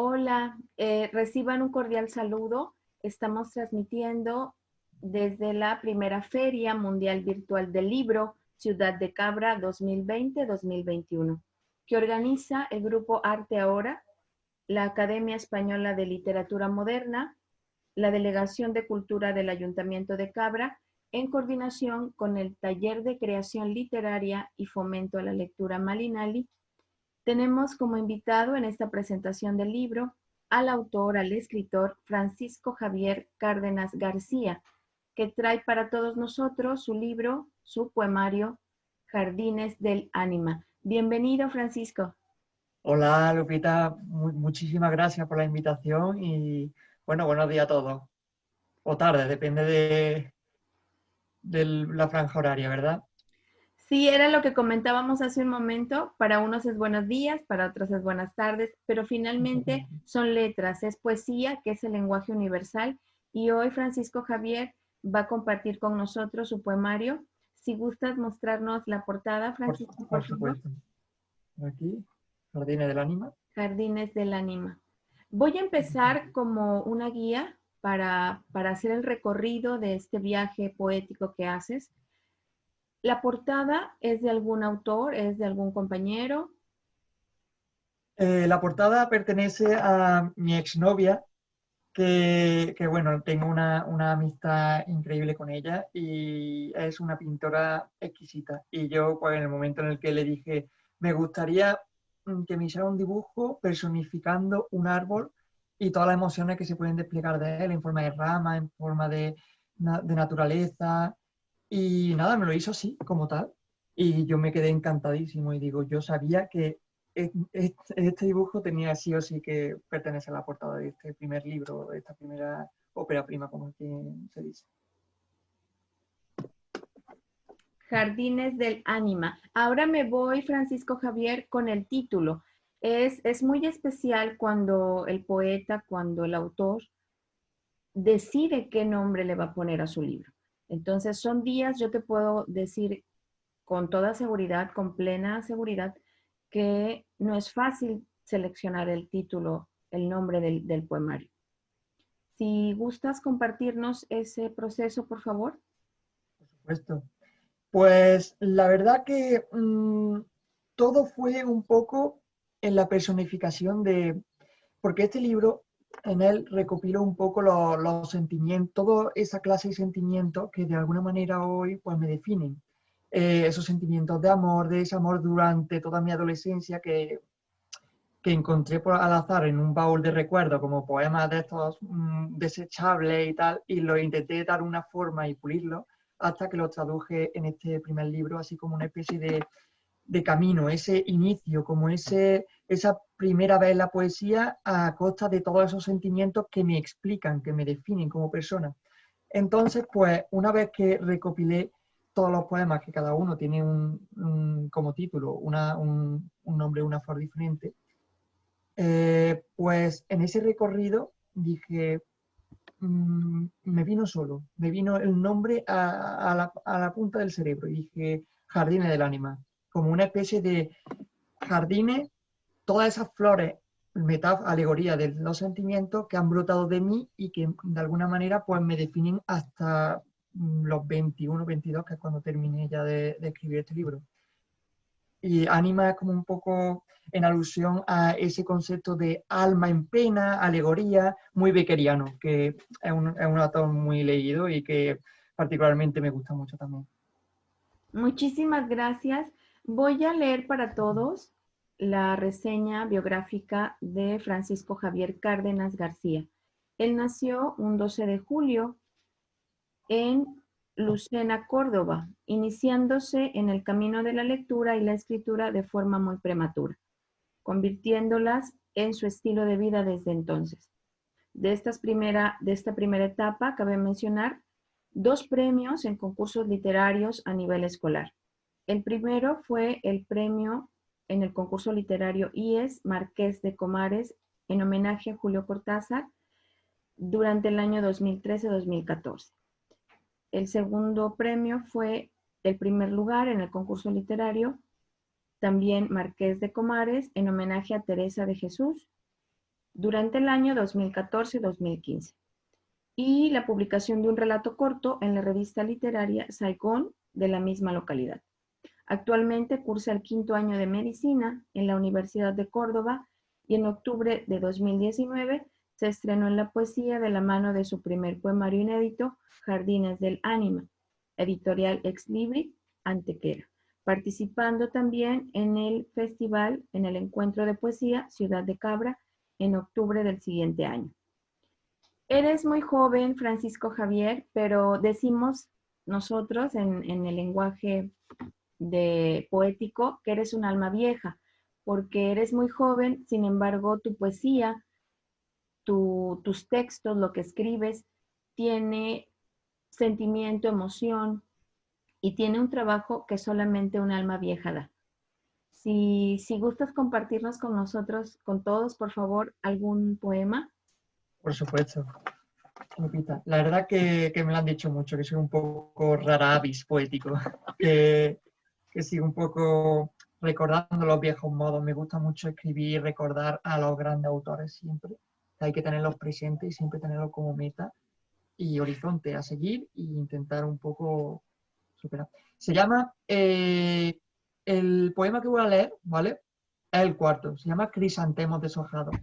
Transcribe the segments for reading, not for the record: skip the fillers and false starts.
Hola, reciban un cordial saludo. Estamos transmitiendo desde la primera Feria Mundial Virtual del Libro, Ciudad de Cabra 2020-2021, que organiza el Grupo Arte Ahora, la Academia Española de Literatura Moderna, la Delegación de Cultura del Ayuntamiento de Cabra, en coordinación con el Taller de Creación Literaria y Fomento a la Lectura Malinali. Tenemos como invitado en esta presentación del libro al autor, al escritor Francisco Javier Cárdenas García, que trae para todos nosotros su libro, su poemario, Jardines del Ánima. Bienvenido, Francisco. Hola Lupita, muchísimas gracias por la invitación y bueno, buenos días a todos. O tarde, depende de la franja horaria, ¿verdad? Sí, era lo que comentábamos hace un momento. Para unos es buenos días, para otros es buenas tardes, pero finalmente son letras, es poesía, que es el lenguaje universal. Y hoy Francisco Javier va a compartir con nosotros su poemario. Si gustas mostrarnos la portada, Por, Francisco, por por favor. supuesto. Aquí, Jardines del Ánima. Jardines del Ánima. Voy a empezar como una guía para hacer el recorrido de este viaje poético que haces. La portada es de algún autor, es de algún compañero. La portada pertenece a mi exnovia, que bueno, tengo una amistad increíble con ella y es una pintora exquisita. Y yo, pues en el momento en el que le dije, me gustaría que me hiciera un dibujo personificando un árbol y todas las emociones que se pueden desplegar de él en forma de rama, en forma de naturaleza. Y nada, me lo hizo así, como tal. Y yo me quedé encantadísimo y digo, yo sabía que este dibujo tenía sí o sí que pertenece a la portada de este primer libro, de esta primera ópera prima, como quien se dice. Jardines del Ánima. Ahora me voy, Francisco Javier, con el título. Es muy especial cuando el poeta, cuando el autor decide qué nombre le va a poner a su libro. Entonces, son días, yo te puedo decir con toda seguridad, con plena seguridad, que no es fácil seleccionar el título, el nombre del poemario. Si gustas compartirnos ese proceso, por favor. Por supuesto. Pues la verdad que todo fue un poco en la personificación porque este libro en él recopila un poco los sentimientos, toda esa clase de sentimientos que de alguna manera hoy pues me definen. Esos sentimientos de amor, de desamor durante toda mi adolescencia que encontré por al azar en un baúl de recuerdos como poemas de estos desechables y tal, y lo intenté dar una forma y pulirlo hasta que lo traduje en este primer libro, así como una especie de camino, ese inicio, como esa primera vez en la poesía a costa de todos esos sentimientos que me explican, que me definen como persona. Entonces, pues, una vez que recopilé todos los poemas, que cada uno tiene como título un nombre, una flor diferente, pues en ese recorrido dije, me vino solo, me vino el nombre a la punta del cerebro y dije Jardines del Ánima, como una especie de jardines, todas esas flores, alegoría de los sentimientos que han brotado de mí y que de alguna manera pues me definen hasta los 21, 22, que es cuando terminé ya de escribir este libro. Y Ánima es como un poco en alusión a ese concepto de alma en pena, alegoría, muy beckeriano, que es un autor muy leído y que particularmente me gusta mucho también. Muchísimas gracias. Voy a leer para todos la reseña biográfica de Francisco Javier Cárdenas García. Él nació un 12 de julio en Lucena, Córdoba, iniciándose en el camino de la lectura y la escritura de forma muy prematura, convirtiéndolas en su estilo de vida desde entonces. De esta primera etapa, cabe mencionar 2 premios en concursos literarios a nivel escolar. El primero fue el premio en el concurso literario IES Marqués de Comares en homenaje a Julio Cortázar durante el año 2013-2014. El segundo premio fue el primer lugar en el concurso literario, también Marqués de Comares, en homenaje a Teresa de Jesús, durante el año 2014-2015 y la publicación de un relato corto en la revista literaria Saigón de la misma localidad. Actualmente cursa el 5º año de medicina en la Universidad de Córdoba y en octubre de 2019 se estrenó en la poesía de la mano de su primer poemario inédito, Jardines del Ánima, editorial Ex Libri, Antequera, participando también en el festival, en el encuentro de poesía Ciudad de Cabra, en octubre del siguiente año. Eres muy joven, Francisco Javier, pero decimos nosotros en el lenguaje de poético que eres un alma vieja, porque eres muy joven, sin embargo, tu poesía, tus textos, lo que escribes, tiene sentimiento, emoción y tiene un trabajo que solamente un alma vieja da. Si gustas compartirnos con nosotros, con todos, por favor, algún poema. Por supuesto, Lupita. La verdad que me lo han dicho mucho, que soy un poco rara avis poético, que sigo un poco recordando los viejos modos. Me gusta mucho escribir y recordar a los grandes autores siempre. Hay que tenerlos presentes y siempre tenerlos como meta y horizonte a seguir e intentar un poco superar. Se llama, el poema que voy a leer, ¿vale? Es el cuarto, se llama Crisantemos deshojados.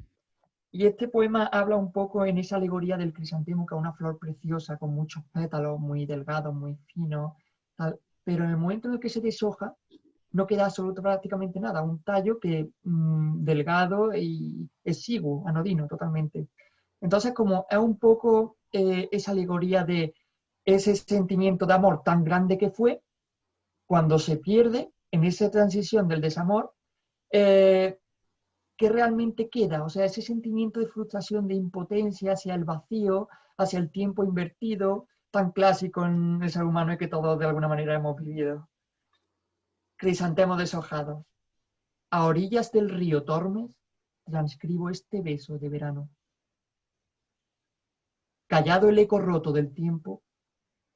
Y este poema habla un poco en esa alegoría del crisantemo, que es una flor preciosa con muchos pétalos, muy delgados, muy finos, tal. Pero en el momento en el que se deshoja, no queda absolutamente prácticamente nada, un tallo que delgado y exiguo, anodino totalmente. Entonces, como es un poco esa alegoría de ese sentimiento de amor tan grande que fue, cuando se pierde en esa transición del desamor, ¿qué realmente queda? O sea, ese sentimiento de frustración, de impotencia hacia el vacío, hacia el tiempo invertido, tan clásico en el ser humano y que todos de alguna manera hemos vivido. Crisantemos deshojados. A orillas del río Tormes, transcribo este beso de verano. Callado el eco roto del tiempo,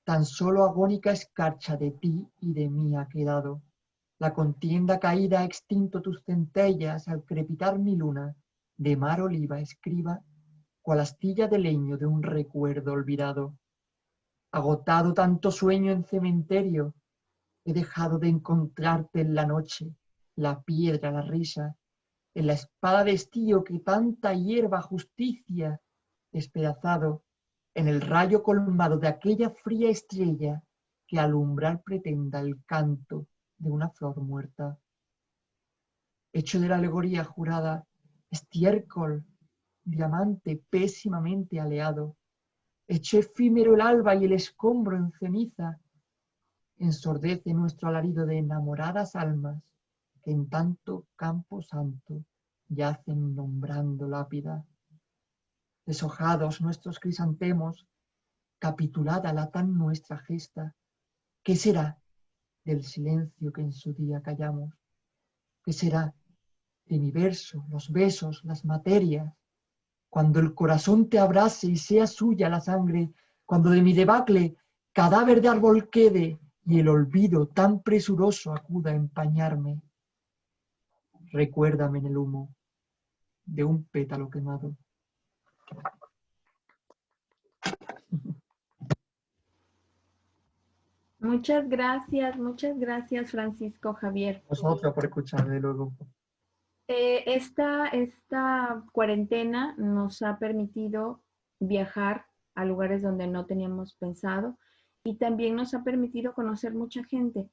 tan solo agónica escarcha de ti y de mí ha quedado. La contienda caída ha extinto tus centellas al crepitar mi luna, de mar oliva escriba, cual astilla de leño de un recuerdo olvidado. Agotado tanto sueño en cementerio, he dejado de encontrarte en la noche, la piedra, la risa, en la espada de estío que tanta hierba justicia despedazado, en el rayo colmado de aquella fría estrella que alumbrar pretenda el canto de una flor muerta. Hecho de la alegoría jurada, estiércol, diamante pésimamente aleado, hecho efímero el alba y el escombro en ceniza, ensordece nuestro alarido de enamoradas almas que en tanto campo santo yacen nombrando lápida. Deshojados nuestros crisantemos, capitulada la tan nuestra gesta, ¿qué será del silencio que en su día callamos? ¿Qué será de mi verso, los besos, las materias? Cuando el corazón te abrace y sea suya la sangre, cuando de mi debacle cadáver de árbol quede y el olvido tan presuroso acuda a empañarme, recuérdame en el humo de un pétalo quemado. Muchas gracias, Francisco Javier. Vosotros por escuchar, de luego. Esta cuarentena nos ha permitido viajar a lugares donde no teníamos pensado y también nos ha permitido conocer mucha gente.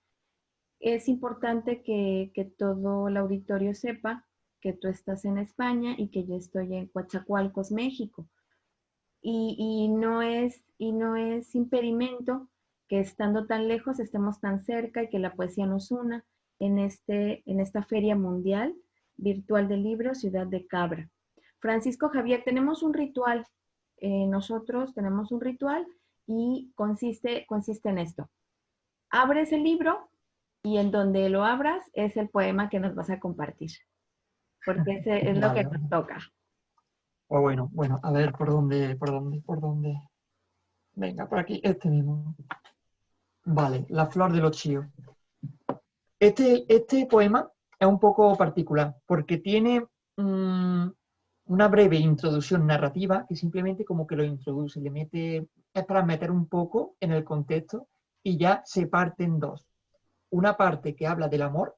Es importante que todo el auditorio sepa que tú estás en España y que yo estoy en Coatzacoalcos, México. Y no es impedimento que estando tan lejos estemos tan cerca y que la poesía nos una en esta feria mundial virtual del libro Ciudad de Cabra. Francisco Javier, tenemos un ritual, nosotros tenemos un ritual y consiste en esto. Abres el libro y en donde lo abras es el poema que nos vas a compartir, porque ese es lo que Vale. nos toca. Pues bueno, a ver por dónde. Venga, por aquí, este mismo. Vale, La flor de los chíos. Este poema es un poco particular porque tiene una breve introducción narrativa que simplemente como que lo introduce, le mete, es para meter un poco en el contexto y ya se parte en dos. Una parte que habla del amor,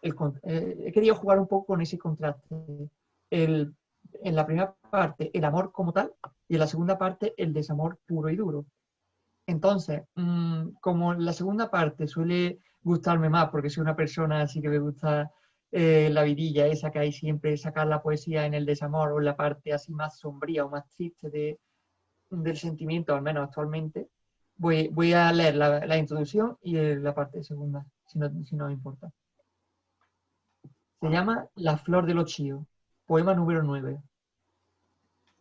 he querido jugar un poco con ese contraste. En la primera parte, el amor como tal, y en la segunda parte, el desamor puro y duro. Entonces, como la segunda parte suele gustarme más, porque soy una persona así que me gusta la vidilla esa que hay siempre, sacar la poesía en el desamor o en la parte así más sombría o más triste del sentimiento, al menos actualmente, voy a leer la introducción y la parte segunda, si no me importa. Se llama La flor del ochío, poema número 9.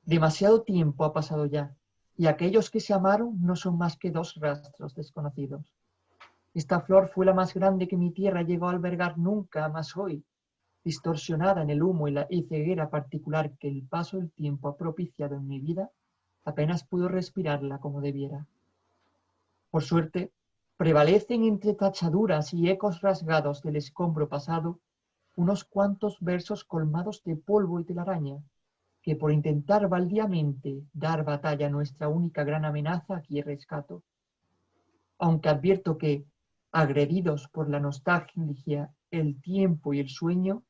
Demasiado tiempo ha pasado ya, y aquellos que se amaron no son más que dos rastros desconocidos. Esta flor fue la más grande que mi tierra llegó a albergar nunca, más hoy, distorsionada en el humo y ceguera particular que el paso del tiempo ha propiciado en mi vida, apenas puedo respirarla como debiera. Por suerte, prevalecen entre tachaduras y ecos rasgados del escombro pasado unos cuantos versos colmados de polvo y telaraña, que por intentar baldíamente dar batalla a nuestra única gran amenaza aquí rescato. Aunque advierto que, agredidos por la nostalgia, el tiempo y el sueño,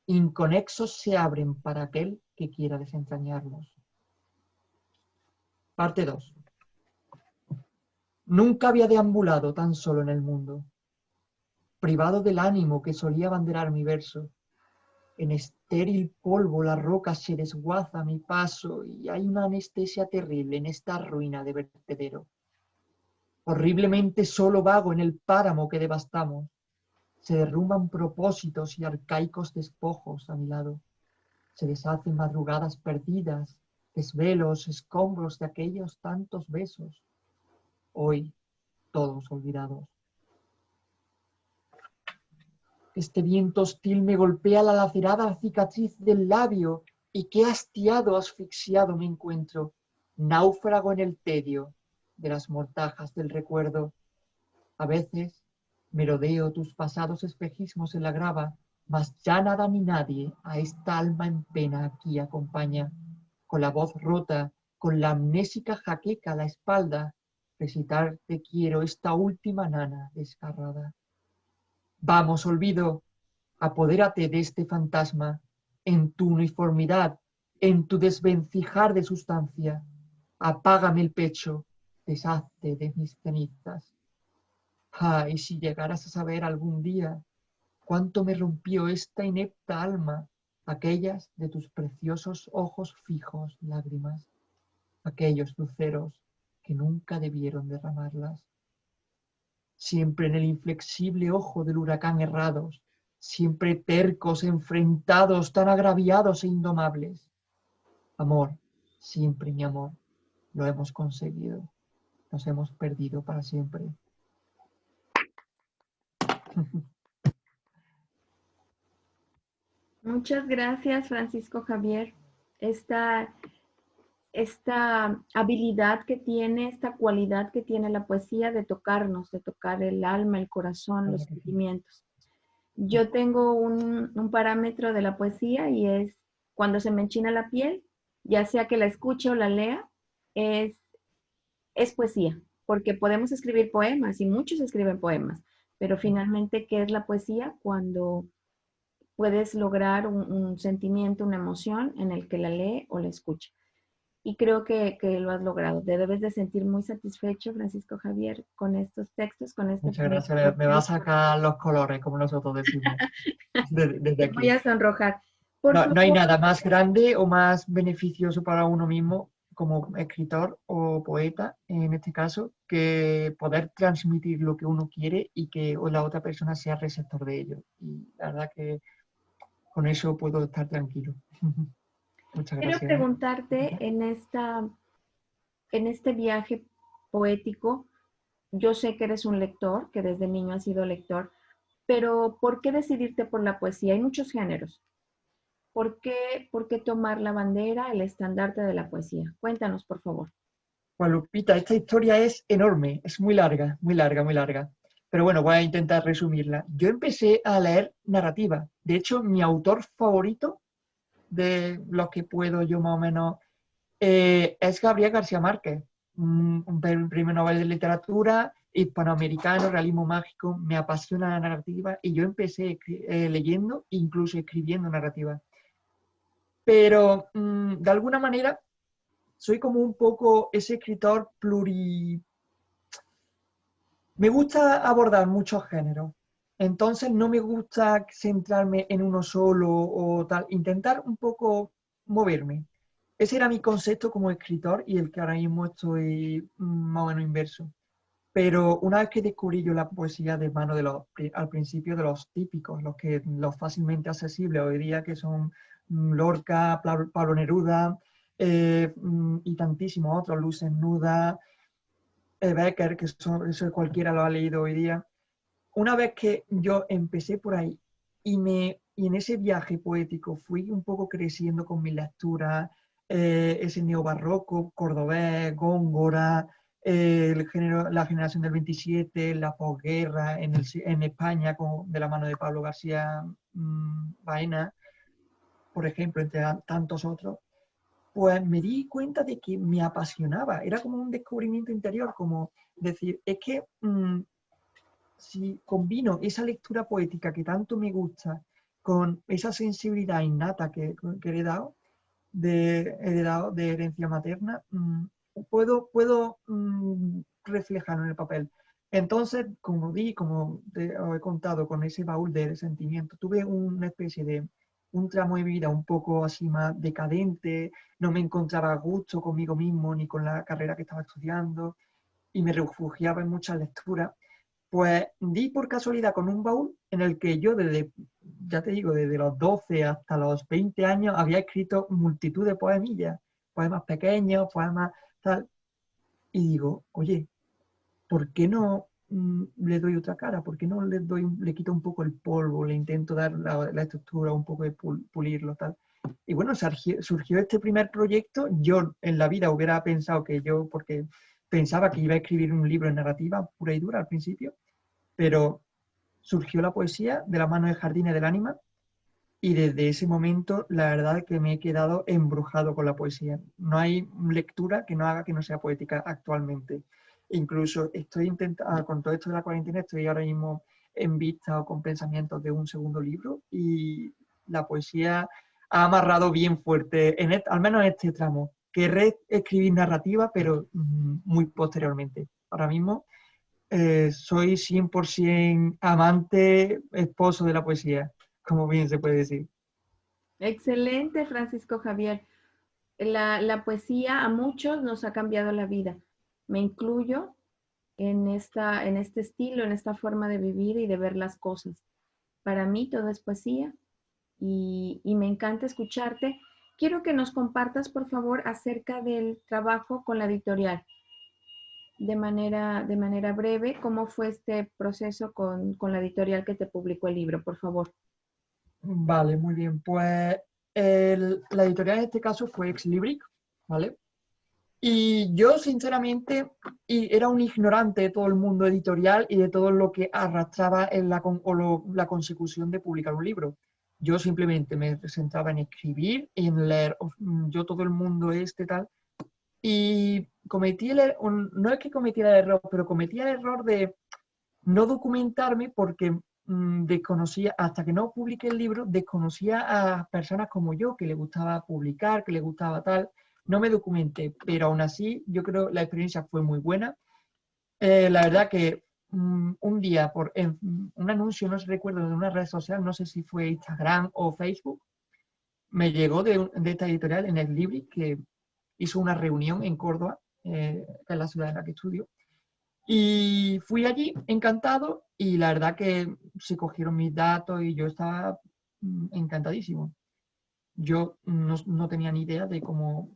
inconexos se abren para aquel que quiera desentrañarlos. Parte 2. Nunca había deambulado tan solo en el mundo, privado del ánimo que solía abanderar mi verso. En estéril polvo la roca se desguaza a mi paso y hay una anestesia terrible en esta ruina de vertedero. Horriblemente solo vago en el páramo que devastamos. Se derrumban propósitos y arcaicos despojos a mi lado. Se deshacen madrugadas perdidas, desvelos, escombros de aquellos tantos besos. Hoy, todos olvidados. Este viento hostil me golpea la lacerada cicatriz del labio y qué hastiado, asfixiado me encuentro, náufrago en el tedio de las mortajas del recuerdo. A veces merodeo tus pasados espejismos en la grava, mas ya nada ni nadie a esta alma en pena aquí acompaña. Con la voz rota, con la amnésica jaqueca a la espalda, recitar te quiero esta última nana desgarrada. Vamos, olvido, apodérate de este fantasma, en tu uniformidad, en tu desvencijar de sustancia. Apágame el pecho, deshazte de mis cenizas. Ay, si llegaras a saber algún día cuánto me rompió esta inepta alma, aquellas de tus preciosos ojos fijos lágrimas, aquellos luceros que nunca debieron derramarlas. Siempre en el inflexible ojo del huracán errados, siempre tercos, enfrentados, tan agraviados e indomables. Amor, siempre mi amor, lo hemos conseguido, nos hemos perdido para siempre. Muchas gracias, Francisco Javier. Esta, esta habilidad que tiene, esta cualidad que tiene la poesía de tocarnos, de tocar el alma, el corazón, los sentimientos. Yo tengo un parámetro de la poesía y es cuando se me enchina la piel, ya sea que la escuche o la lea, es poesía, porque podemos escribir poemas y muchos escriben poemas, pero finalmente, ¿qué es la poesía? Cuando puedes lograr un sentimiento, una emoción en el que la lee o la escucha. Y creo que lo has logrado. Te debes de sentir muy satisfecho, Francisco Javier, con estos textos, con este Muchas primer gracias, me va a sacar los colores, como nosotros decimos, desde Te voy aquí. a sonrojar. Por No, no hay favor, nada más grande o más beneficioso para uno mismo como escritor o poeta, en este caso, que poder transmitir lo que uno quiere y que la otra persona sea receptor de ello. Y la verdad que con eso puedo estar tranquilo. Muchas quiero gracias. preguntarte en este viaje poético, yo sé que eres un lector, que desde niño has sido lector, pero ¿por qué decidirte por la poesía? Hay muchos géneros. Por qué tomar la bandera, el estandarte de la poesía? Cuéntanos, por favor. Juan Lupita, esta historia es enorme, es muy larga, muy larga, muy larga. Pero bueno, voy a intentar resumirla. Yo empecé a leer narrativa. De hecho, mi autor favorito de los que puedo yo más o menos, es Gabriel García Márquez, un premio Nobel de Literatura, hispanoamericano, realismo mágico, me apasiona la narrativa y yo empecé leyendo e incluso escribiendo narrativa. Pero de alguna manera soy como un poco ese escritor Me gusta abordar muchos géneros, entonces no me gusta centrarme en uno solo o tal, intentar un poco moverme. Ese era mi concepto como escritor y el que ahora mismo estoy más o menos inverso. Pero una vez que descubrí yo la poesía de mano de al principio de los típicos, los fácilmente accesibles hoy día, que son Lorca, Pablo Neruda y tantísimos otros, Luz Desnuda, Becker, que eso cualquiera lo ha leído hoy día. Una vez que yo empecé por ahí y en ese viaje poético fui un poco creciendo con mi lectura, ese neobarroco, cordobés, Góngora, la generación del 27, la posguerra en España de la mano de Pablo García Baena, por ejemplo, entre tantos otros, pues me di cuenta de que me apasionaba. Era como un descubrimiento interior, como decir, es que si combino esa lectura poética que tanto me gusta con esa sensibilidad innata que he heredado de herencia materna, puedo reflejarlo en el papel. Entonces, como os he contado, con ese baúl de sentimientos, tuve una especie de un tramo de vida un poco así más decadente, no me encontraba a gusto conmigo mismo ni con la carrera que estaba estudiando y me refugiaba en muchas lecturas. Pues di por casualidad con un baúl en el que yo ya te digo, desde los 12 hasta los 20 años había escrito multitud de poemillas, poemas pequeños, poemas tal. Y digo, oye, ¿por qué no le doy otra cara? ¿Por qué no le quito un poco el polvo, le intento dar la estructura, un poco de pulirlo, tal? Y bueno, surgió este primer proyecto. Yo en la vida hubiera pensado porque pensaba que iba a escribir un libro en narrativa pura y dura al principio, pero surgió la poesía de la mano de Jardines del Ánima y desde ese momento la verdad es que me he quedado embrujado con la poesía. No hay lectura que no haga que no sea poética actualmente. Incluso estoy intentando, con todo esto de la cuarentena, estoy ahora mismo en vista o con pensamientos de un segundo libro y la poesía ha amarrado bien fuerte, al menos en este tramo. Querré escribir narrativa, pero muy posteriormente. Ahora mismo soy 100% amante, esposo de la poesía, como bien se puede decir. Excelente, Francisco Javier. La poesía a muchos nos ha cambiado la vida. Me incluyo en este estilo, en esta forma de vivir y de ver las cosas. Para mí todo es poesía y me encanta escucharte. Quiero que nos compartas, por favor, acerca del trabajo con la editorial, de manera breve, cómo fue este proceso con la editorial que te publicó el libro, por favor. Vale, muy bien. Pues la editorial en este caso fue Exlibric, ¿vale? Y yo, sinceramente, era un ignorante de todo el mundo editorial y de todo lo que arrastraba en la consecución de publicar un libro. Yo simplemente me centraba en escribir, en leer, yo todo el mundo tal. Y no es que cometí el error, pero cometí el error de no documentarme porque desconocía, hasta que no publiqué el libro, desconocía a personas como yo que le gustaba publicar, que le gustaba tal. No me documenté, pero aún así yo creo la experiencia fue muy buena. La verdad que un día en un anuncio, no recuerdo, de una red social, no sé si fue Instagram o Facebook, me llegó de esta editorial en el Libri que hizo una reunión en Córdoba, que es la ciudad en la que estudio, y fui allí encantado y la verdad que se cogieron mis datos y yo estaba encantadísimo. Yo no tenía ni idea de cómo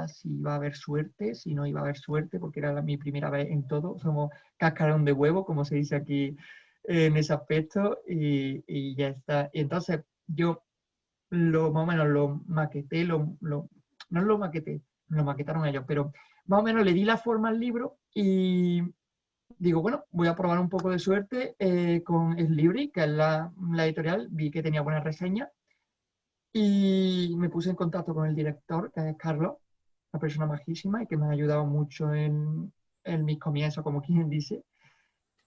si iba a haber suerte, si no iba a haber suerte, porque era mi primera vez en todo. Somos cascarón de huevo, como se dice aquí en ese aspecto, y ya está. Y entonces yo más o menos lo maqueté, no lo maqueté, lo maquetaron ellos, pero más o menos le di la forma al libro y digo, bueno, voy a probar un poco de suerte con el Libri, que es la editorial, vi que tenía buenas reseñas Y me puse en contacto con el director, que es Carlos, una persona majísima y que me ha ayudado mucho en mis comienzos, como quien dice,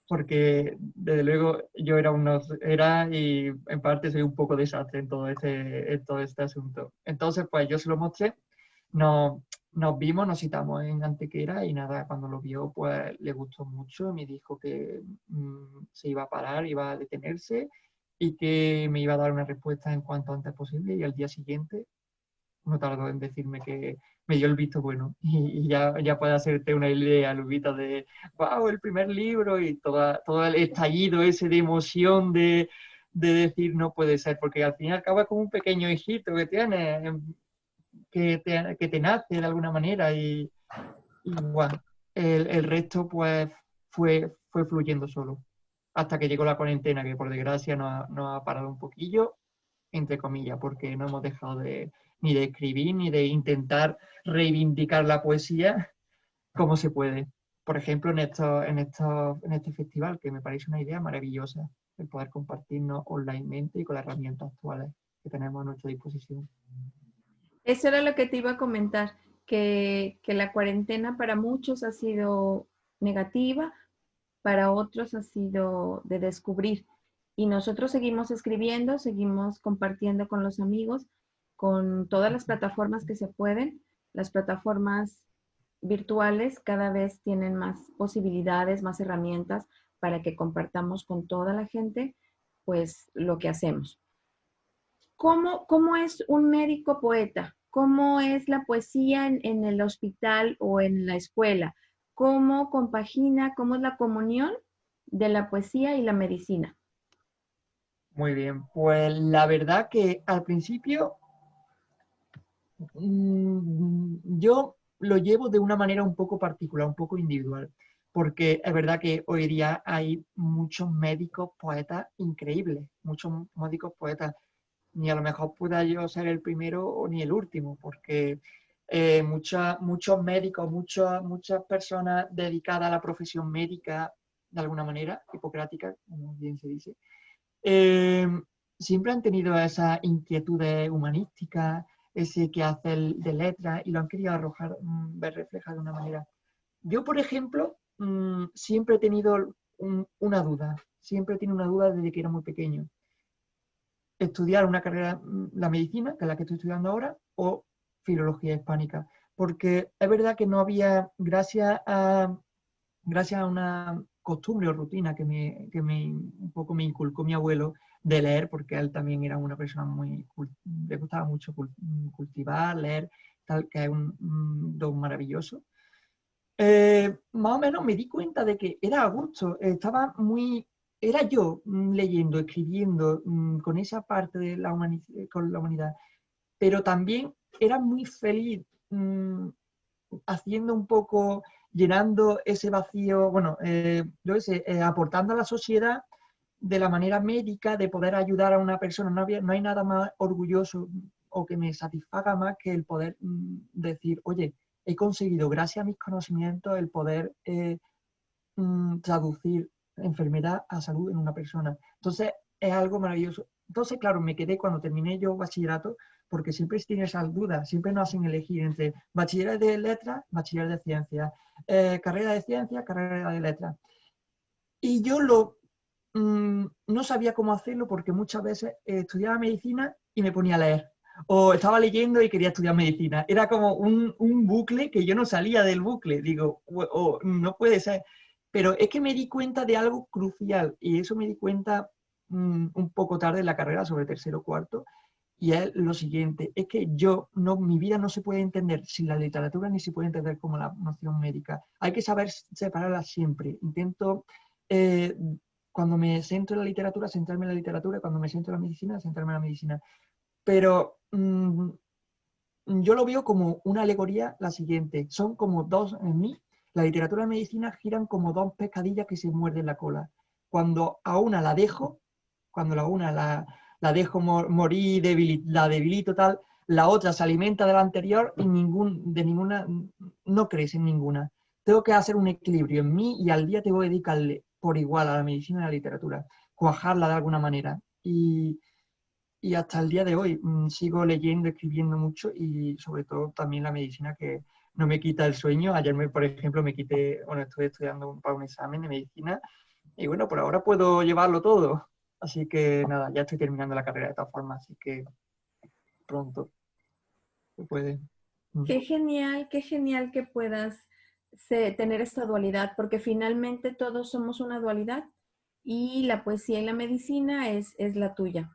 porque desde luego yo era y en parte soy un poco desastre en todo este asunto. Entonces, pues yo se lo mostré, nos, nos vimos, nos citamos en Antequera y nada, cuando lo vio, pues le gustó mucho, me dijo que se iba a parar, iba a detenerse y que me iba a dar una respuesta en cuanto antes posible y al día siguiente no tardó en decirme que me dio el visto bueno y ya puede hacerte una idea, Lupita, de, wow, el primer libro y todo el estallido ese de emoción de decir no puede ser, porque al fin y al cabo es como un pequeño hijito que tienes, que te nace de alguna manera y bueno, el resto pues fue fluyendo solo. Hasta que llegó la cuarentena, que por desgracia nos ha parado un poquillo, entre comillas, porque no hemos dejado ni de escribir ni de intentar reivindicar la poesía como se puede. Por ejemplo, en este festival, que me parece una idea maravillosa, el poder compartirnos onlinemente y con las herramientas actuales que tenemos a nuestra disposición. Eso era lo que te iba a comentar, que la cuarentena para muchos ha sido negativa, para otros ha sido de descubrir. Y nosotros seguimos escribiendo, seguimos compartiendo con los amigos, con todas las plataformas que se pueden. Las plataformas virtuales cada vez tienen más posibilidades, más herramientas para que compartamos con toda la gente, pues lo que hacemos. ¿Cómo es un médico poeta? ¿Cómo es la poesía en el hospital o en la escuela? ¿Cómo compagina, cómo es la comunión de la poesía y la medicina? Muy bien, pues la verdad que al principio yo lo llevo de una manera un poco particular, un poco individual, porque es verdad que hoy día hay muchos médicos poetas increíbles, muchos médicos poetas, ni a lo mejor pueda yo ser el primero o ni el último, porque muchos médicos, muchas personas dedicadas a la profesión médica, de alguna manera, hipocrática, como bien se dice, eh, siempre han tenido esas inquietudes humanísticas, ese que hace de letras y lo han querido arrojar, ver reflejado de una manera. Yo, por ejemplo, siempre he tenido una duda, siempre he tenido una duda desde que era muy pequeño. Estudiar una carrera, la medicina, que es la que estoy estudiando ahora, o filología hispánica. Porque es verdad que no había, gracias a una costumbre o rutina un poco me inculcó mi abuelo de leer, porque él también era una persona le gustaba mucho cultivar, leer, tal, que es un don maravilloso. Más o menos me di cuenta de que era a gusto, era yo leyendo, escribiendo, con esa parte de con la humanidad, pero también era muy feliz haciendo un poco, llenando ese vacío, bueno, yo qué sé, aportando a la sociedad de la manera médica de poder ayudar a una persona. No hay nada más orgulloso o que me satisfaga más que el poder decir, oye, he conseguido, gracias a mis conocimientos, el poder traducir enfermedad a salud en una persona. Entonces, es algo maravilloso. Entonces, claro, me quedé cuando terminé yo bachillerato, porque siempre tienes esas dudas, siempre nos hacen elegir entre bachiller de letras, bachiller de ciencias, carrera de ciencias, carrera de letras. Y yo no sabía cómo hacerlo porque muchas veces estudiaba medicina y me ponía a leer. O estaba leyendo y quería estudiar medicina. Era como un bucle que yo no salía del bucle. Digo, no puede ser. Pero es que me di cuenta de algo crucial y eso me di cuenta un poco tarde en la carrera, sobre tercero o cuarto, y es lo siguiente, es que mi vida no se puede entender sin la literatura ni se puede entender como la noción médica. Hay que saber separarla siempre. Intento, eh, cuando me centro en la literatura, centrarme en la literatura, y cuando me centro en la medicina, centrarme en la medicina. Pero yo lo veo como una alegoría la siguiente. Son como dos, en mí, la literatura y la medicina giran como dos pescadillas que se muerden la cola. Cuando a una la dejo, cuando la dejo morir, la debilito tal, la otra se alimenta de la anterior y no crece en ninguna. Tengo que hacer un equilibrio en mí y al día tengo que dedicarle por igual a la medicina y a la literatura, cuajarla de alguna manera. y hasta el día de hoy sigo leyendo, escribiendo mucho y sobre todo también la medicina que no me quita el sueño. Ayer, por ejemplo, estuve estudiando para un examen de medicina y bueno, por ahora puedo llevarlo todo. Así que nada, ya estoy terminando la carrera de todas formas, así que pronto se puede. Mm. Qué genial que puedas tener esta dualidad, porque finalmente todos somos una dualidad y la poesía y la medicina es la tuya.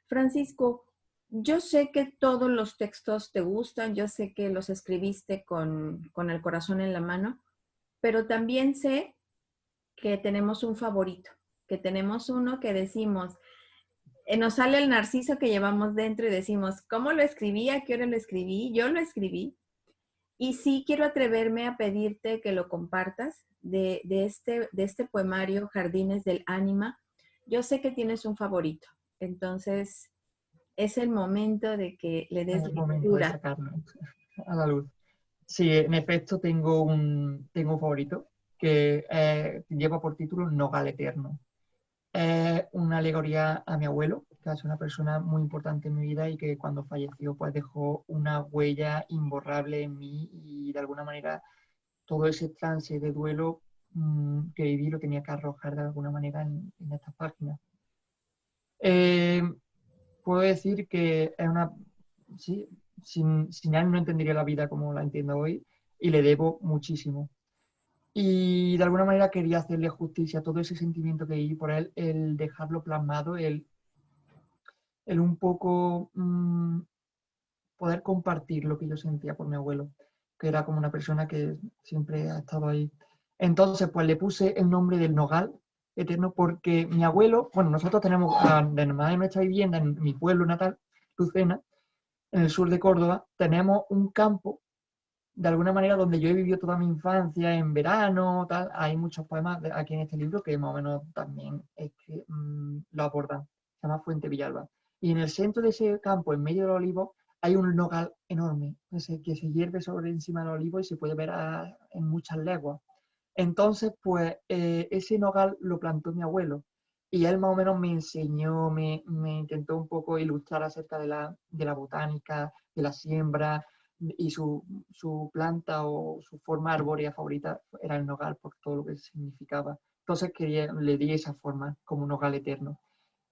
Francisco, yo sé que todos los textos te gustan, yo sé que los escribiste con el corazón en la mano, pero también sé que tenemos un favorito, que tenemos uno que decimos, nos sale el narciso que llevamos dentro y decimos, ¿cómo lo escribí? ¿A qué hora lo escribí? Yo lo escribí. Y sí quiero atreverme a pedirte que lo compartas de este poemario Jardines del Ánima. Yo sé que tienes un favorito, entonces es el momento de que le Es des el momento de lectura. sacarlo a la luz. Sí, en efecto tengo un favorito que lleva por título Nogal Eterno. Es una alegoría a mi abuelo, que es una persona muy importante en mi vida y que cuando falleció pues dejó una huella imborrable en mí y de alguna manera todo ese trance de duelo que viví lo tenía que arrojar de alguna manera en estas páginas. Eh, Puedo decir que es una... Sí, sin él no entendería la vida como la entiendo hoy y le debo muchísimo. Y de alguna manera quería hacerle justicia a todo ese sentimiento que viví por él, el dejarlo plasmado, el un poco poder compartir lo que yo sentía por mi abuelo, que era como una persona que siempre ha estado ahí. Entonces, pues le puse el nombre del Nogal Eterno porque mi abuelo, bueno, nosotros tenemos, además de nuestra vivienda, en mi pueblo natal, Lucena, en el sur de Córdoba, tenemos un campo de alguna manera donde yo he vivido toda mi infancia en verano, tal, hay muchos poemas aquí en este libro que más o menos también es que, lo abordan. Se llama Fuente Villalba. Y en el centro de ese campo, en medio del olivo, hay un nogal enorme que se hierve sobre encima del olivo y se puede ver en muchas leguas. Entonces, pues ese nogal lo plantó mi abuelo y él más o menos me enseñó, me intentó un poco ilustrar acerca de la botánica, de la siembra y su planta o su forma arbórea favorita era el nogal por todo lo que significaba. Entonces le di esa forma como un nogal eterno.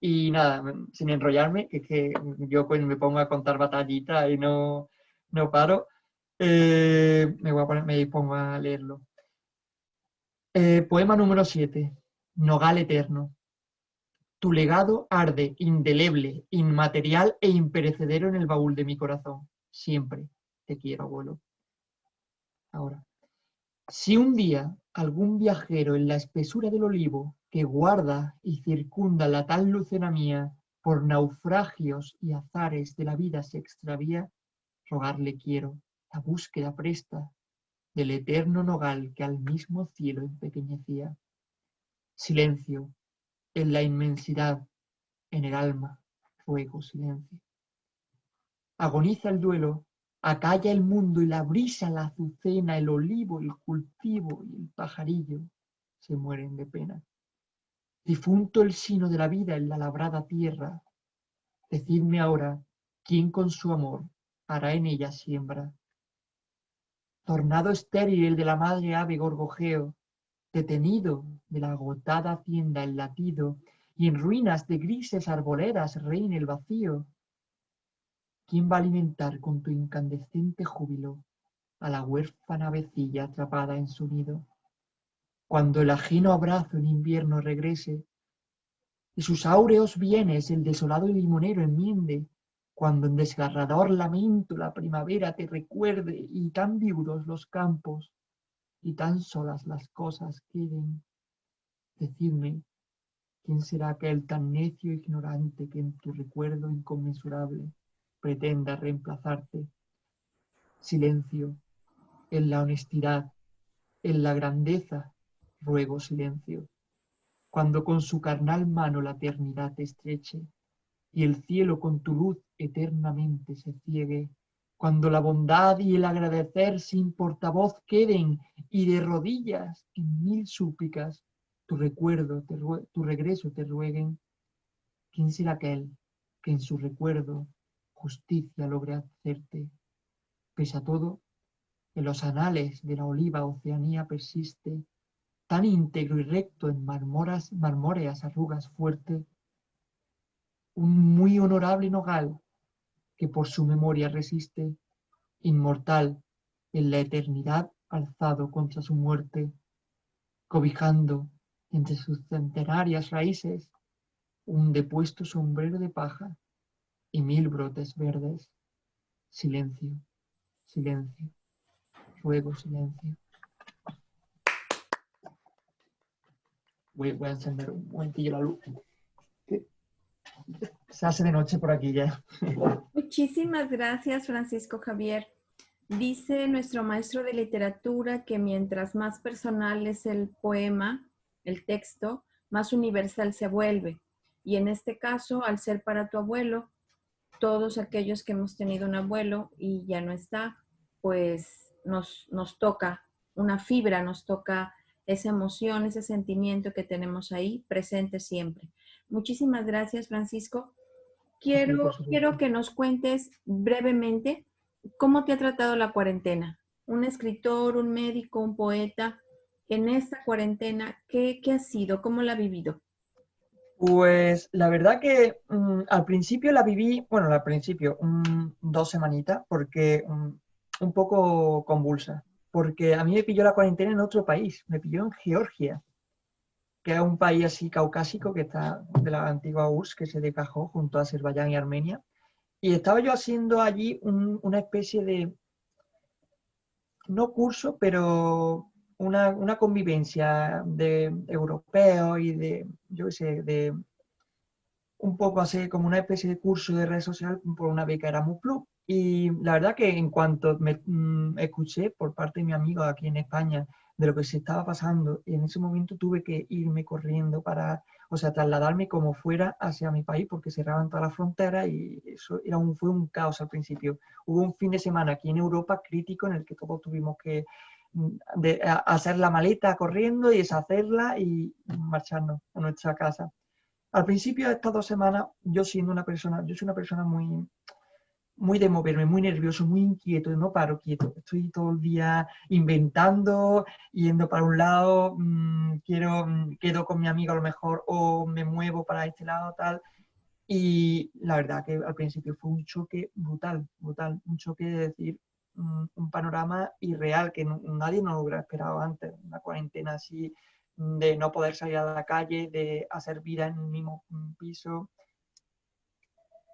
Y nada, sin enrollarme, que es que yo pues me pongo a contar batallitas y no paro, me pongo a leerlo. Poema número 7. Nogal eterno. Tu legado arde indeleble, inmaterial e imperecedero en el baúl de mi corazón. Siempre te quiero, abuelo. Ahora, si un día algún viajero en la espesura del olivo que guarda y circunda la tal lucena mía por naufragios y azares de la vida se extravía, rogarle quiero la búsqueda presta del eterno nogal que al mismo cielo empequeñecía. Silencio, en la inmensidad, en el alma, ruego silencio. Agoniza el duelo, acalla el mundo y la brisa, la azucena, el olivo, el cultivo y el pajarillo se mueren de pena. Difunto el sino de la vida en la labrada tierra, decidme ahora quién con su amor hará en ella siembra. Tornado estéril el de la madre ave gorgojeo, detenido de la agotada hacienda el latido, y en ruinas de grises arboledas reina el vacío. ¿Quién va a alimentar con tu incandescente júbilo a la huérfana avecilla atrapada en su nido? Cuando el ajeno abrazo en invierno regrese, y sus áureos bienes el desolado limonero enmiende, cuando en desgarrador lamento la primavera te recuerde y tan viudos los campos y tan solas las cosas queden, decidme quién será aquel tan necio e ignorante que en tu recuerdo inconmensurable pretenda reemplazarte. Silencio, en la honestidad, en la grandeza, ruego silencio. Cuando con su carnal mano la eternidad te estreche y el cielo con tu luz eternamente se ciegue, cuando la bondad y el agradecer sin portavoz queden y de rodillas en mil súplicas tu recuerdo, tu regreso te rueguen, ¿quién será aquel que en su recuerdo justicia logre hacerte. Pese a todo, en los anales de la oliva Oceanía persiste, tan íntegro y recto en marmóreas arrugas fuerte, un muy honorable nogal que por su memoria resiste, inmortal en la eternidad alzado contra su muerte, cobijando entre sus centenarias raíces un depuesto sombrero de paja y 1000 brotes verdes. Silencio, silencio, ruego silencio. Voy a encender un momentillo la luz. Que se hace de noche por aquí ya. Muchísimas gracias, Francisco Javier. Dice nuestro maestro de literatura que mientras más personal es el poema, el texto, más universal se vuelve. Y en este caso, al ser para tu abuelo, todos aquellos que hemos tenido un abuelo y ya no está, pues nos toca una fibra, nos toca esa emoción, ese sentimiento que tenemos ahí presente siempre. Muchísimas gracias, Francisco. Aquí, por Quiero supuesto. que nos cuentes brevemente cómo te ha tratado la cuarentena. Un escritor, un médico, un poeta, en esta cuarentena, ¿qué ha sido? ¿Cómo la ha vivido? Pues la verdad que al principio la viví, bueno, al principio, 2 semanitas, porque un poco convulsa, porque a mí me pilló la cuarentena en otro país, me pilló en Georgia, que es un país así caucásico que está de la antigua URSS, que se decajó junto a Azerbaiyán y Armenia, y estaba yo haciendo allí una especie de, no curso, pero una convivencia de europeos y de, yo qué sé, de un poco así como una especie de curso de red social por una beca Erasmus Plus. Y la verdad que en cuanto escuché por parte de mi amigo aquí en España de lo que se estaba pasando, en ese momento tuve que irme corriendo para, o sea, trasladarme como fuera hacia mi país porque cerraban todas las fronteras y eso fue un caos al principio. Hubo un fin de semana aquí en Europa crítico en el que todos tuvimos que hacer la maleta corriendo y deshacerla y marcharnos a nuestra casa. Al principio de estas 2 semanas, yo soy una persona muy, muy de moverme, muy nervioso, muy inquieto, no paro quieto. Estoy todo el día inventando, yendo para un lado, quedo con mi amigo a lo mejor, o me muevo para este lado, tal. Y la verdad que al principio fue un choque brutal, brutal, un choque de decir un panorama irreal que nadie nos lo hubiera esperado antes, una cuarentena así, de no poder salir a la calle, de hacer vida en un mismo piso,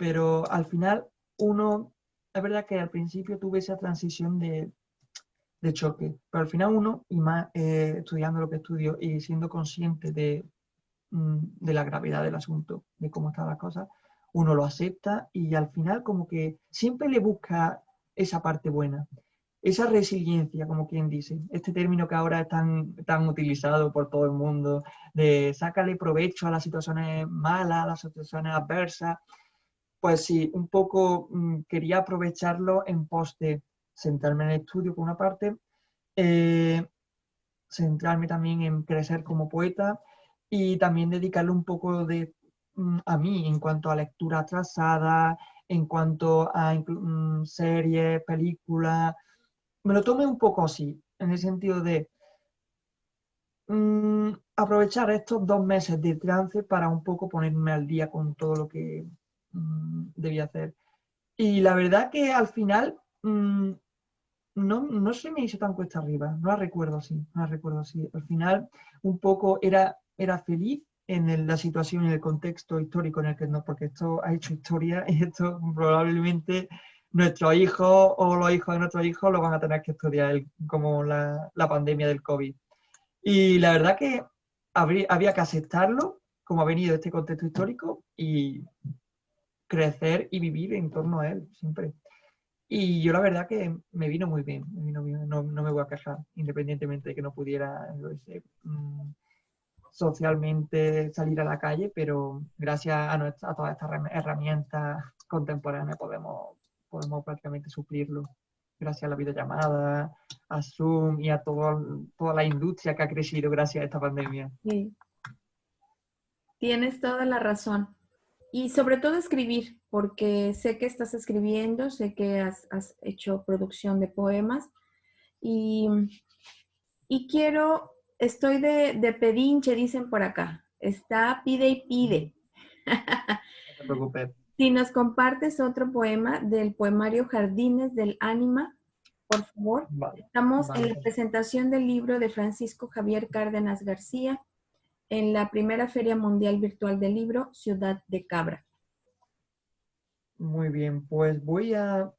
pero al final es verdad que al principio tuve esa transición de choque, pero al final uno, y más estudiando lo que estudio y siendo consciente de la gravedad del asunto, de cómo están las cosas, uno lo acepta y al final como que siempre le busca esa parte buena, esa resiliencia, como quien dice, este término que ahora es tan utilizado por todo el mundo, de sácale provecho a las situaciones malas, a las situaciones adversas, pues sí, un poco quería aprovecharlo en pos de centrarme en el estudio por una parte, eh, centrarme también en crecer como poeta y también dedicarle un poco a mí en cuanto a lectura atrasada, en cuanto a series, películas. Me lo tomé un poco así, en el sentido de aprovechar estos 2 meses de trance para un poco ponerme al día con todo lo que debía hacer. Y la verdad que al final no se me hizo tan cuesta arriba, no la recuerdo así, no la recuerdo así. Al final un poco era feliz en la situación y el contexto histórico en el que no, porque esto ha hecho historia y esto probablemente nuestros hijos o los hijos de nuestros hijos lo van a tener que estudiar, como la pandemia del COVID. Y la verdad que había que aceptarlo como ha venido este contexto histórico y crecer y vivir en torno a él siempre. Y yo la verdad que me vino muy bien, no me voy a quejar, independientemente de que no pudiera, no sé, socialmente salir a la calle, pero gracias a todas estas herramientas contemporáneas podemos prácticamente suplirlo. Gracias a la videollamada, a Zoom y a toda la industria que ha crecido gracias a esta pandemia. Sí, tienes toda la razón. Y sobre todo escribir, porque sé que estás escribiendo, sé que has hecho producción de poemas y, y estoy de pedinche, dicen por acá. Está, pide y Ujú. pide. No te preocupes. Si nos compartes otro poema del poemario Jardines del Ánima, por favor. Vale, Estamos en vale, la pues. presentación del libro de Francisco Javier Cárdenas García en la primera Feria Mundial Virtual del Libro, Ciudad de Cabra. Muy bien, pues voy a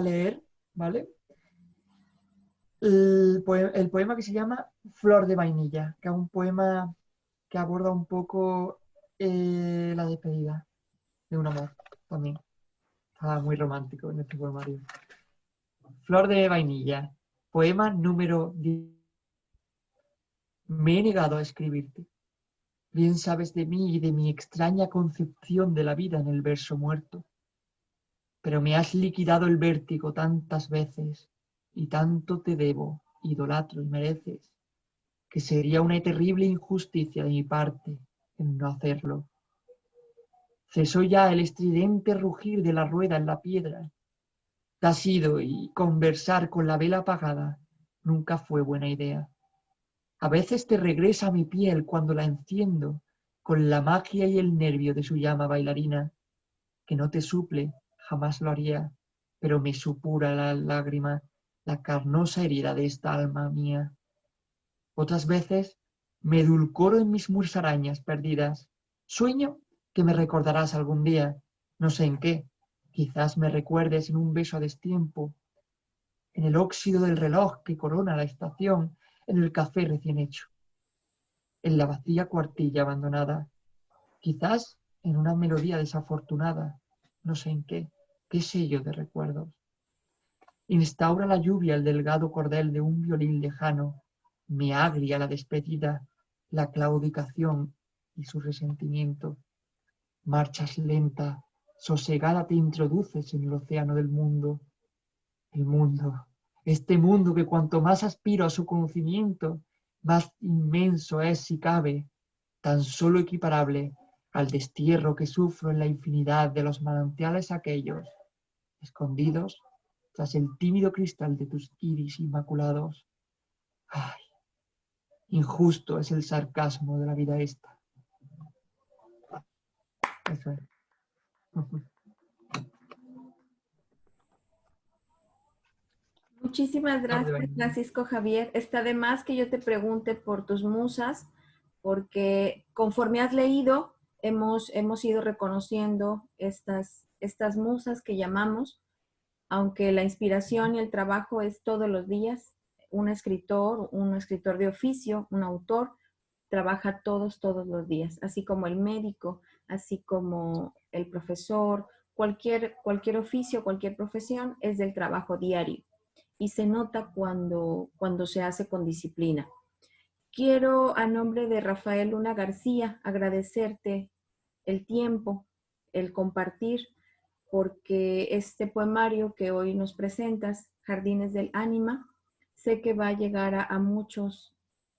leer, ¿vale? El poema que se llama Flor de Vainilla, que es un poema que aborda un poco la despedida de un amor también. Está muy romántico en este poemario. Flor de Vainilla, poema número 10. Me he negado a escribirte. Bien sabes de mí y de mi extraña concepción de la vida en el verso muerto. Pero me has liquidado el vértigo tantas veces y tanto te debo, idolatro y mereces, que sería una terrible injusticia de mi parte en no hacerlo. Cesó ya el estridente rugir de la rueda en la piedra. Te has ido y conversar con la vela apagada nunca fue buena idea. A veces te regresa a mi piel cuando la enciendo con la magia y el nervio de su llama bailarina, que no te suple, jamás lo haría, pero me supura la lágrima, la carnosa herida de esta alma mía. Otras veces me edulcoro en mis musarañas perdidas. Sueño que me recordarás algún día, no sé en qué. Quizás me recuerdes en un beso a destiempo, en el óxido del reloj que corona la estación, en el café recién hecho, en la vacía cuartilla abandonada, quizás en una melodía desafortunada, no sé en qué sello de recuerdos. Instaura la lluvia el delgado cordel de un violín lejano, me agria la despedida, la claudicación y su resentimiento. Marchas lenta, sosegada te introduces en el océano del mundo. El mundo, este mundo que cuanto más aspiro a su conocimiento, más inmenso es si cabe, tan solo equiparable al destierro que sufro en la infinidad de los manantiales aquellos, escondidos tras el tímido cristal de tus iris inmaculados. Ay, injusto es el sarcasmo de la vida esta. Eso es. Muchísimas Flor de gracias, vainilla. Francisco Javier. Está de más que yo te pregunte por tus musas, porque conforme has leído, hemos ido reconociendo estas musas que llamamos, aunque la inspiración y el trabajo es todos los días. Un escritor de oficio, un autor, trabaja todos los días, así como el médico, así como el profesor, cualquier oficio, cualquier profesión es del trabajo diario y se nota cuando se hace con disciplina. Quiero, a nombre de Rafael Luna García, agradecerte el tiempo, el compartir, porque este poemario que hoy nos presentas, Jardines del Ánima, sé que va a llegar a muchos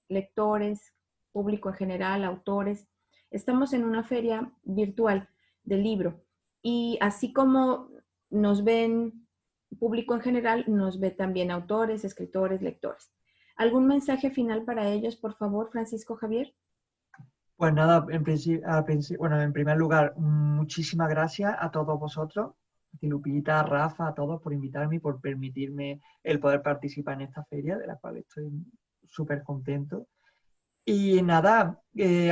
lectores, público en general, autores. Estamos en una feria virtual del libro y así como nos ven público en general, nos ve también autores, escritores, lectores. ¿Algún mensaje final para ellos, por favor, Francisco Javier? Pues nada, bueno, en primer lugar, muchísimas gracias a todos vosotros, a ti, Lupita, a Rafa, a todos por invitarme y por permitirme el poder participar en esta feria, de la cual estoy súper contento. Y nada,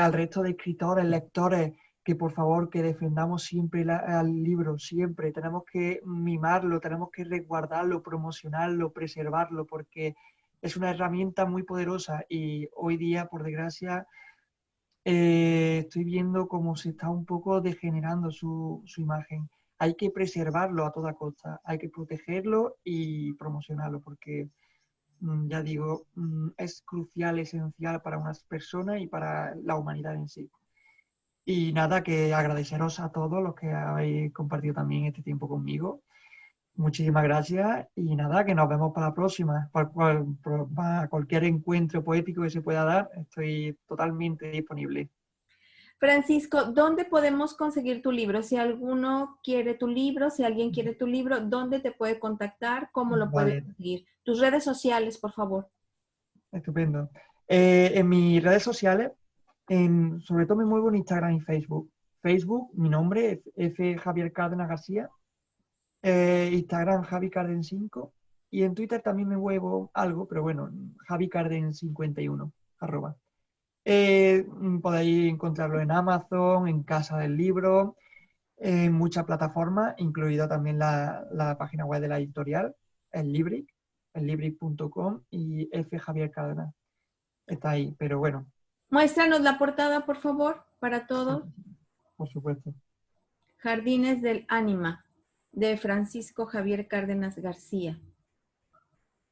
al resto de escritores, lectores, que por favor que defendamos siempre al libro, siempre. Tenemos que mimarlo, tenemos que resguardarlo, promocionarlo, preservarlo, porque es una herramienta muy poderosa y hoy día, por desgracia, estoy viendo cómo se está un poco degenerando su imagen. Hay que preservarlo a toda costa, hay que protegerlo y promocionarlo, porque ya digo, es crucial, esencial para unas personas y para la humanidad en sí. Y nada, que agradeceros a todos los que habéis compartido también este tiempo conmigo. Muchísimas gracias y nada, que nos vemos para la próxima. Para cualquier encuentro poético que se pueda dar, estoy totalmente disponible. Francisco, ¿dónde podemos conseguir tu libro? Si alguno quiere tu libro, si alguien quiere tu libro, ¿dónde te puede contactar? ¿Cómo lo puede Vale, conseguir? Tus redes sociales, por favor. estupendo. En mis redes sociales, sobre todo me muevo en Instagram y Facebook. Facebook, mi nombre, F. Javier Cárdenas García. Instagram, Javi Carden 5. Y en Twitter también me muevo algo, pero bueno, Javi Carden 51, arroba. Podéis encontrarlo en Amazon, en Casa del Libro, en muchas plataformas, incluida también la página web de la editorial, el Libric, ellibric.com y F. Javier Cárdenas. Está ahí, pero bueno, Muéstranos la portada, por favor, para sí, todos. por supuesto. Jardines del Ánima, de Francisco Javier Cárdenas García.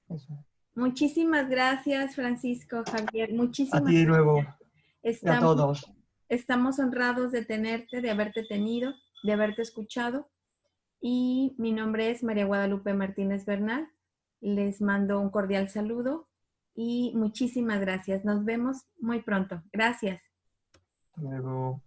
Eso. Muchísimas gracias, Francisco Javier. A ti Muchísimas de nuevo gracias. y a Estamos, todos. estamos honrados de tenerte, de haberte tenido, de haberte escuchado. Y mi nombre es María Guadalupe Martínez Bernal. Les mando un cordial saludo y muchísimas gracias. Nos vemos muy pronto. Gracias. Hasta luego.